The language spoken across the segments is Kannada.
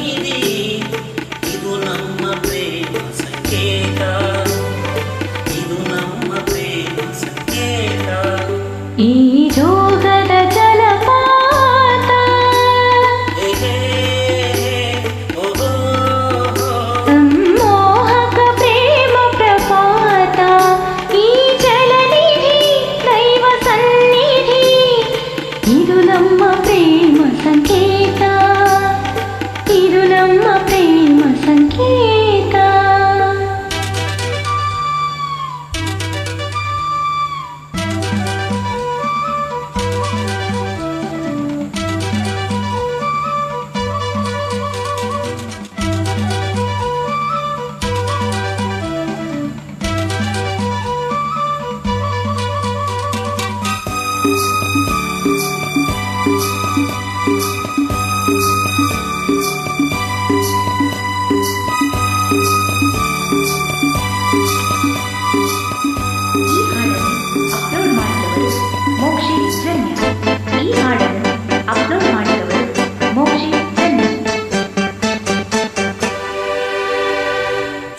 ಸನ್ನಿಧಿ ಇದು ನಮ್ಮ ಪ್ರೇಮ ಸಂಕೇತ ಇದು ನಮ್ಮ ಪ್ರೇಮ ಸಂಕೇತ ಈ ಜೋಗದ ಜಲಪಾತ ಸಂಮೋಹಕ ಪ್ರೇಮ ಪ್ರಪಾತ ಈ ಜಲನಿಧಿ ದೈವ ಸನ್ನಿಧಿ ಇದು ನಮ್ಮ ಪ್ರೇಮ ಸಂಕೇತ ಇದು ನಮ್ಮ ಪ್ರೇಮ ಸಂಕೇತ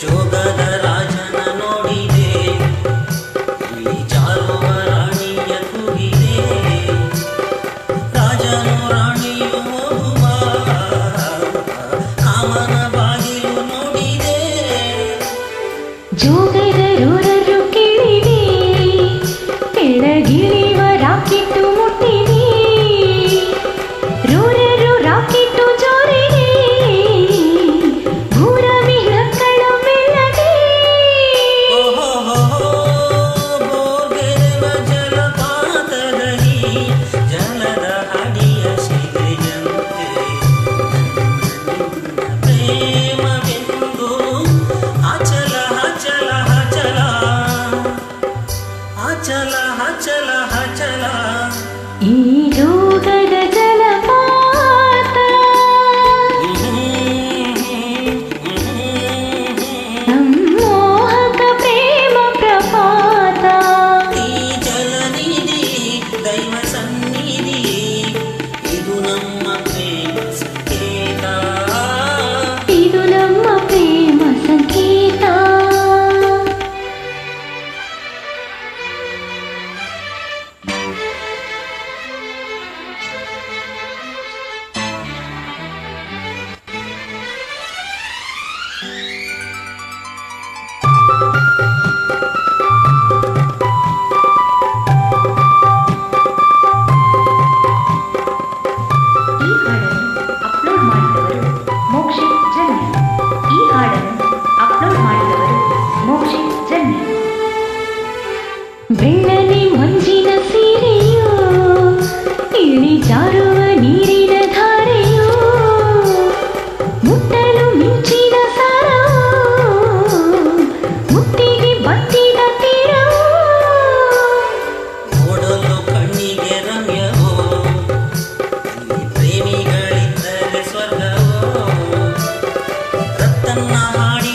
ಜೋಗದ ರಾಜನ ನೋಡಿದೆ ಈ ಜಾರುವ ರಾಣಿಯ ಕೂಗಿದೆ ರಾಜನು ರಾಣಿಯು ಹೋಗುವ ಕಾಮನ ಬಾಗಿಲು ನೋಡಿದೆ ಜೋಗದ ರೋರರು ಕೇಳಿದೆ ಕೆಳಗಿಳಿವ ರಾಕೆಟ್ಟು ಮುಟ್ಟಿದೆ ರೋರರು ರಾಕೆಟ್ಟು ಜೋರಿದೆ ಭೂರ ವಿಳಕ್ಕಳ ಮೆಲ್ಲದೆ ಬೋರ್ಗೆರೆವ ಜಲಪಾತದಲ್ಲಿ ಜಲದ ಅಡಿಯ ಶಿಲೆಯಂತೆ ಪ್ರೇಮವೆಂದು ಅಚಲ ಅಚಲ ಅಚಲ ಅಚಲ ಅಚಲ ಅಚಲ ಈ ಜೋಗದ ಜಲಪಾತ ಸಂಮೋಹಕ ಪ್ರೇಮ ಪ್ರಪಾತ ಈ ಜಲನಿಧಿ ದೈವ ಸನ್ನಿಧಿ ಇದು ನಮ್ಮ ಪ್ರೇಮ ಸಂಕೇತ ಇದು ನಮ್ಮ ಪ್ರೇಮ ಸಂಕೇತ ಈ ಹಾಡನ್ನು ಅಪ್ಲೋಡ್ ಮಾಡಿದವರು ಮೋಕ್ಷಿತ್ ಜನ್ಯ ಈ ಹಾಡನ್ನು ಅಪ್ಲೋಡ್ ಮಾಡಿದವರು ಮೋಕ್ಷಿತ್ ಜನ್ಯ ಬೆಳ್ಳನೆ ಮಂಜಿನ ಸೀರೆಯೋ ಇಳಿಜಾರುವ ನೀರಿನ ಧಾರೆಯೋ ಮುಟ್ಟಲು ಮಿಂಚಿನ ಸಾರವೋ ಮುತ್ತಿಗೆ ಬತ್ತಿದ ತೀರವೋ ನೋಡಲು ಕಣ್ಣಿಗೆ ರಮ್ಯವೋ ಇಲ್ಲಿ ಪ್ರೇಮಿಗಳಿದ್ದರೆ ಸ್ವರ್ಗವೋ ರತ್ತನ್ನ ಹಾಡಿ